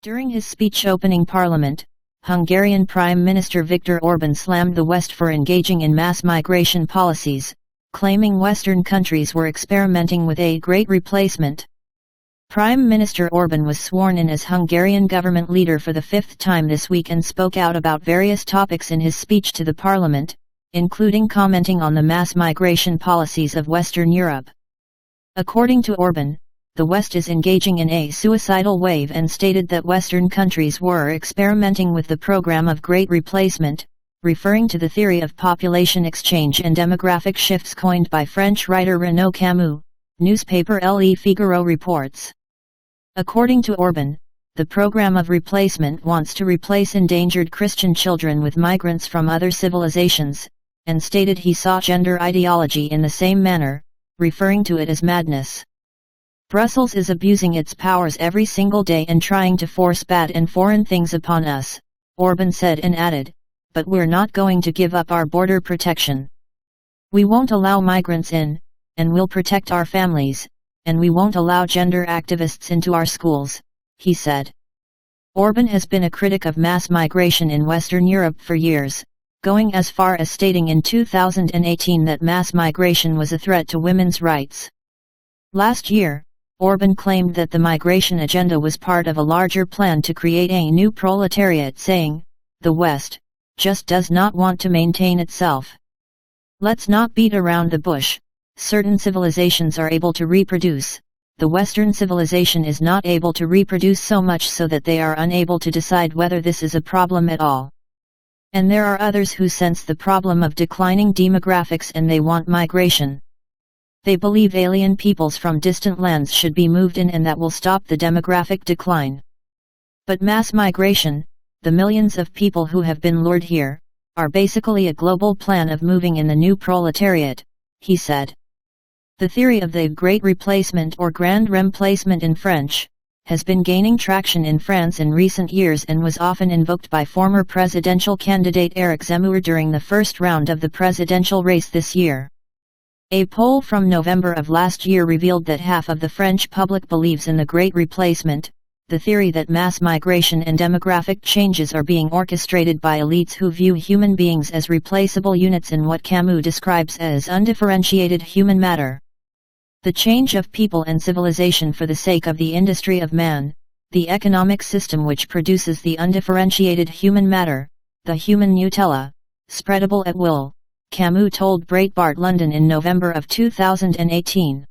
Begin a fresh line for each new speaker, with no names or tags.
During his speech opening Parliament, Hungarian Prime Minister Viktor Orban slammed the West for engaging in mass migration policies, claiming Western countries were experimenting with a great replacement. Prime Minister Orban was sworn in as Hungarian government leader for the fifth time this week and spoke out about various topics in his speech to the Parliament, including commenting on the mass migration policies of Western Europe. According to Orban, the West is engaging in a suicidal wave and stated that Western countries were experimenting with the program of Great Replacement, referring to the theory of population exchange and demographic shifts coined by French writer Renaud Camus, newspaper Le Figaro reports. According to Orban, the program of replacement wants to replace endangered Christian children with migrants from other civilizations, and stated he saw gender ideology in the same manner, referring to it as madness. Brussels is abusing its powers every single day and trying to force bad and foreign things upon us, Orban said and added, but we're not going to give up our border protection. We won't allow migrants in, and we'll protect our families, and we won't allow gender activists into our schools, he said. Orban has been a critic of mass migration in Western Europe for years, going as far as stating in 2018 that mass migration was a threat to women's rights. Last year, Orban claimed that the migration agenda was part of a larger plan to create a new proletariat, saying, "The West just does not want to maintain itself. Let's not beat around the bush. Certain civilizations are able to reproduce. The Western civilization is not able to reproduce so much so that they are unable to decide whether this is a problem at all. And there are others who sense the problem of declining demographics and they want migration. They believe alien peoples from distant lands should be moved in and that will stop the demographic decline. But mass migration, the millions of people who have been lured here, are basically a global plan of moving in the new proletariat," he said. The theory of the Great Replacement or Grand Remplacement in French, has been gaining traction in France in recent years and was often invoked by former presidential candidate Éric Zemmour during the first round of the presidential race this year. A poll from November of last year revealed that half of the French public believes in the Great Replacement, the theory that mass migration and demographic changes are being orchestrated by elites who view human beings as replaceable units in what Camus describes as undifferentiated human matter. The change of people and civilization for the sake of the industry of man, the economic system which produces the undifferentiated human matter, the human Nutella, spreadable at will, Camus told Breitbart London in November of 2018.